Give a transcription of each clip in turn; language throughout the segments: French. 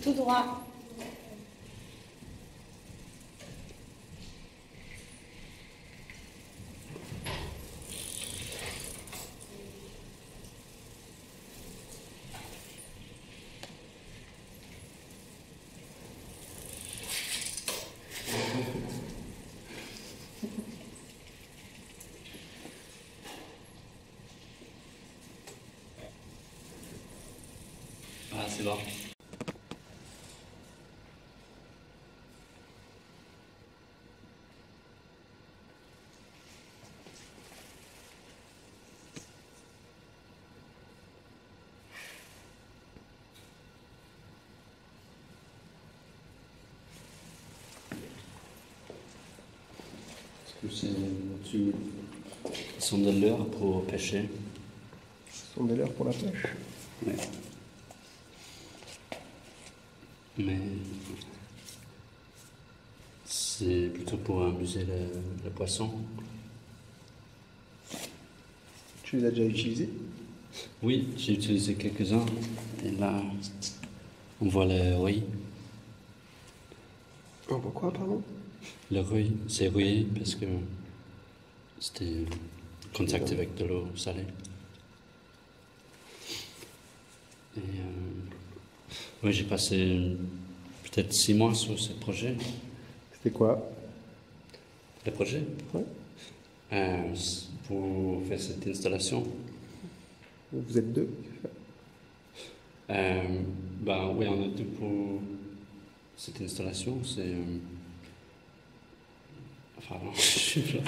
Tout droit. Ah, c'est bon. Est-ce que c'est ils sont de l'heure pour pêcher? Ce sont des leurres pour la pêche. Oui. Mais c'est plutôt pour amuser le poisson. Tu les as déjà utilisés? Oui, j'ai utilisé quelques-uns. Et là, on voit le rouille. On voit quoi, pardon? Le rouille, c'est rouillé parce que c'était contact avec de l'eau salée. Et oui, j'ai passé peut-être 6 mois sur ce projet. C'était quoi? Le projet? Ouais. Pour faire cette installation. Vous êtes deux? Ben oui, on a deux pour cette installation. C'est. Enfin, non, je suis là.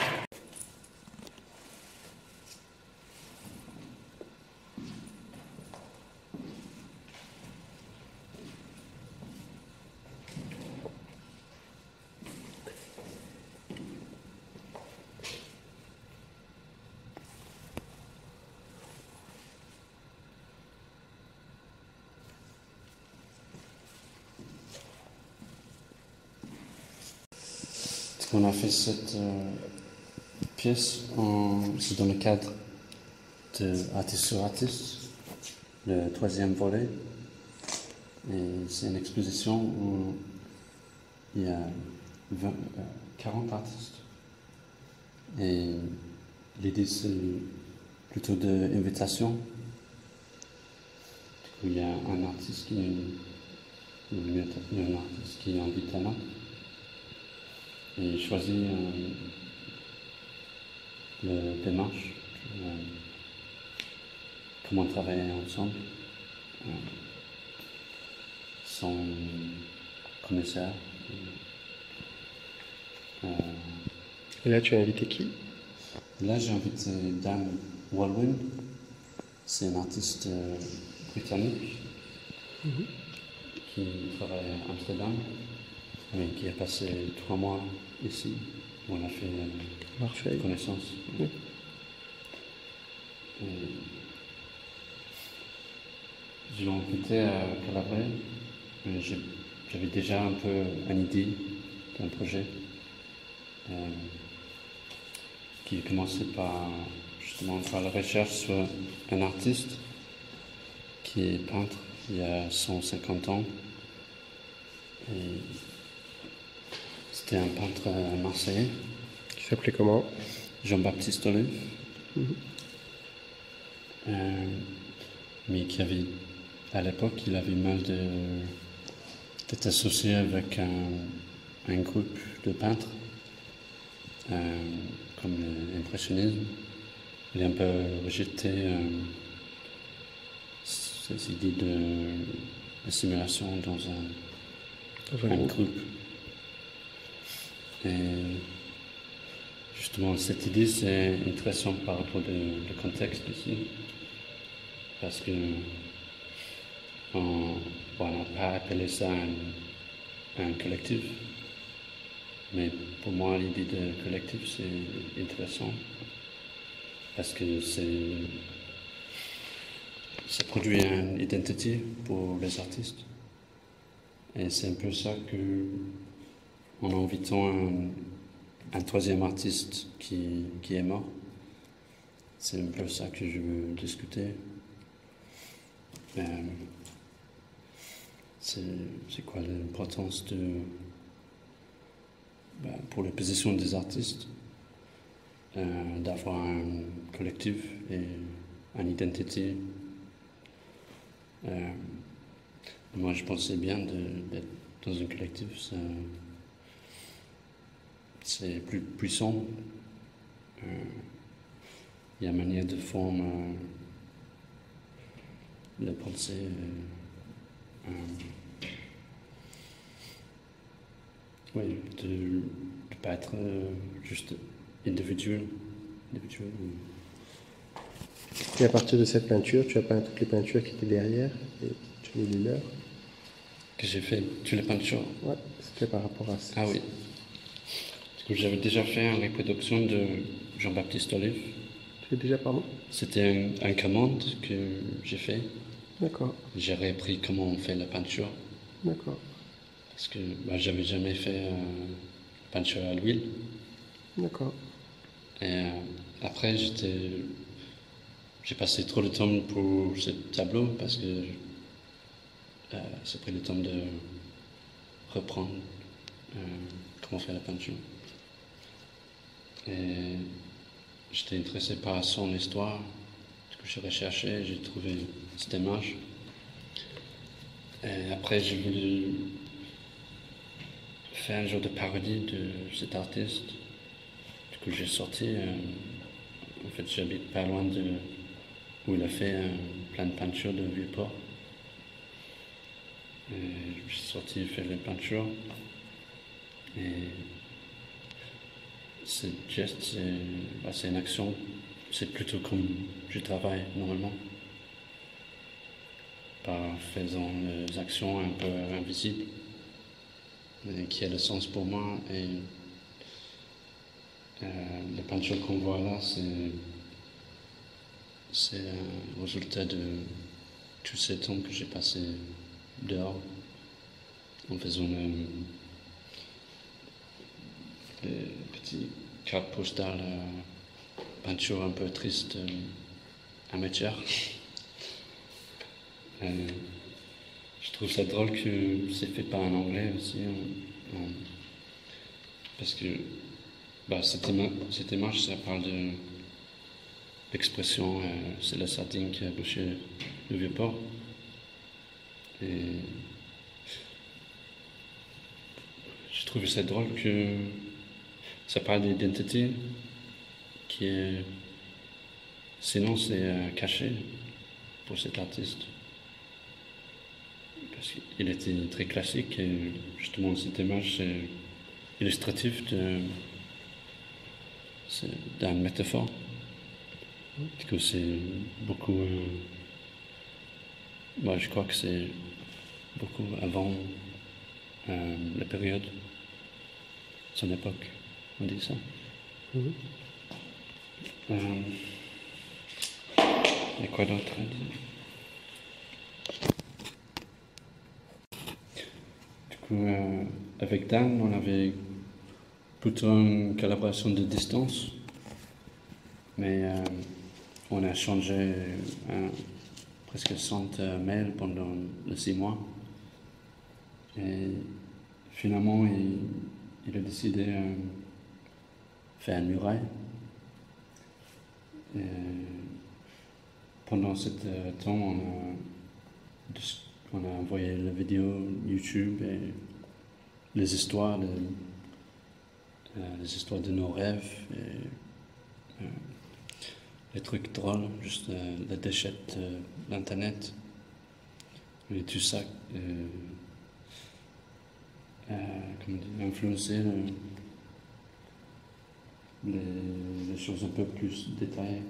On a fait cette pièce, c'est dans le cadre de Artiste sur Artiste, le 3e volet. Et c'est une exposition où il y a 40 artistes. Et l'idée, c'est plutôt d'invitation. Du coup, il y a un artiste un artiste qui invite un autre. Et choisit la démarche, comment travailler ensemble, son commissaire. Et là, tu as invité qui? Là, j'ai invité Dan Walwyn. C'est un artiste britannique qui travaille à Amsterdam, mais qui a passé 3 mois ici, où on a fait Marseille. connaissance. Oui. Je l'ai invité à collaborer. J'avais déjà un peu une idée d'un projet qui commençait par justement par la recherche sur un artiste qui est peintre il y a 150 ans. Et c'était un peintre marseillais. Qui s'appelait comment? Jean-Baptiste Olue. Mais qui avait, à l'époque, il avait mal d'être associé avec un groupe de peintres, comme l'impressionnisme. Il a un peu rejeté ces idées de simulation dans un groupe. Et justement, cette idée, c'est intéressant par rapport au contexte ici. Parce que on n'a pas appelé ça un collectif. Mais pour moi, l'idée de collectif, c'est intéressant. Parce que ça produit une identité pour les artistes. Et c'est un peu ça que, en invitant un 3e artiste qui est mort, c'est un peu ça que je veux discuter. c'est quoi l'importance pour la position des artistes, d'avoir un collectif et une identité. Moi, je pensais bien d'être dans un collectif, c'est plus puissant. Il y a une manière de former la pensée. Oui, de ne pas être juste individuel. Et à partir de cette peinture, tu as peint toutes les peintures qui étaient derrière et tu as mis les leurs. Que j'ai fait toutes les peintures. Ouais, c'était par rapport à ça. Ah oui. Parce que j'avais déjà fait une reproduction de Jean-Baptiste Olive. Tu as déjà, pardon? C'était un commande que j'ai fait. D'accord. J'ai repris comment on fait la peinture. D'accord. Parce que j'avais jamais fait peinture à l'huile. D'accord. Et après, j'ai passé trop de temps pour ce tableau parce que ça a pris le temps de reprendre comment faire la peinture. Et j'étais intéressé par son histoire. Du coup, j'ai recherché, j'ai trouvé cette image. Et après, j'ai voulu faire un genre de parodie de cet artiste. Du coup, j'ai sorti. En fait, j'habite pas loin de où il a fait plein de peintures de Vieux-Port. J'ai sorti, fait les peintures. Et ce geste, c'est une action. C'est plutôt comme je travaille normalement. Par faisant des actions un peu invisibles. Qui a le sens pour moi. Et la peinture qu'on voit là, c'est un résultat de tous ces temps que j'ai passé dehors en faisant des petits cartes postales, peinture un peu triste, amateur. Je trouve ça drôle que c'est fait par un anglais aussi, parce que cette image, ça parle de l'expression c'est la sardine qui a bouché le Vieux-Port. Et je trouve ça drôle que ça parle d'identité qui est sinon c'est caché pour cet artiste. Parce qu'il était très classique et justement cette image c'est illustratif d'une métaphore. Parce que c'est beaucoup. Je crois que c'est beaucoup avant la période, son époque, on dit ça. Et quoi d'autre à dire? Du coup, avec Dan, on avait plutôt une collaboration de distance, mais on a changé presque 100 mails pendant les 6 mois. Et finalement, il a décidé de faire une muraille. Et pendant ce temps, on a envoyé la vidéo YouTube et les histoires de nos rêves et les trucs drôles, juste la déchette d'internet et tout ça influencer les choses un peu plus détaillées.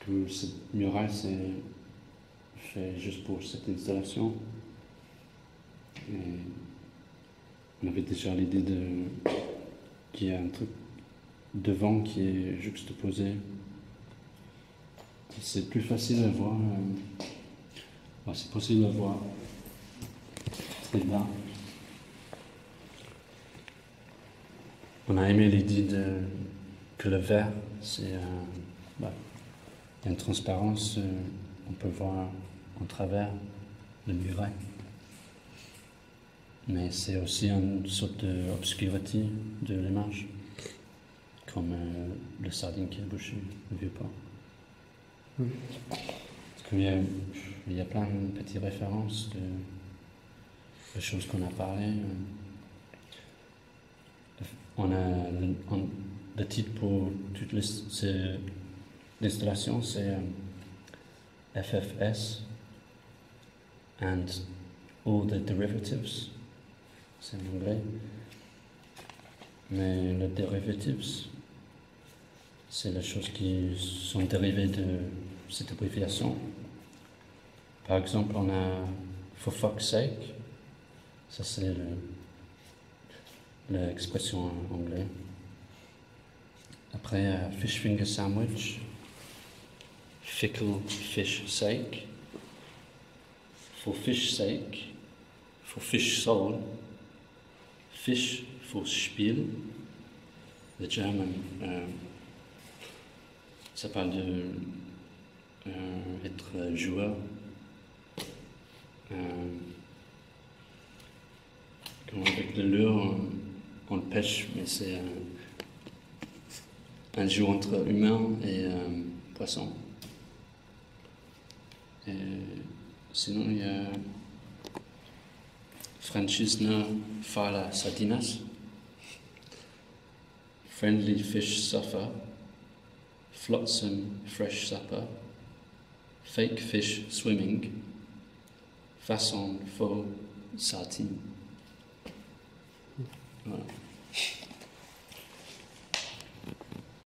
Que cette muraille c'est fait juste pour cette installation. Et on avait déjà l'idée qu'il y a un truc devant qui est juxtaposé. C'est plus facile à voir. C'est possible à voir très bas. On a aimé l'idée que le verre, c'est il y a une transparence on peut voir en travers le muret. Mais c'est aussi une sorte d'obscurité de l'image, comme le sardine qui est bouché, le vieux port. Parce qu'il y a plein de petites références de choses qu'on a parlé. On a le titre pour toute l'installation, c'est FFS and all the derivatives. C'est en anglais. Mais les derivatives, c'est les choses qui sont dérivées de cette abréviation. Par exemple, on a for fuck's sake. Ça, c'est l'expression en anglais. Après, fish finger sandwich, fickle fish sake, for fish sake, for fish soul, fish for Spiel. Le German, ça parle de être joueur. Avec le leurre, on le pêche, mais c'est un jeu entre humain et poisson. Et sinon, il y a Francisner Fala Sardinas, Friendly Fish Supper, Flotsam Fresh Supper, Fake Fish Swimming, Façon Faux Sardine. Voilà.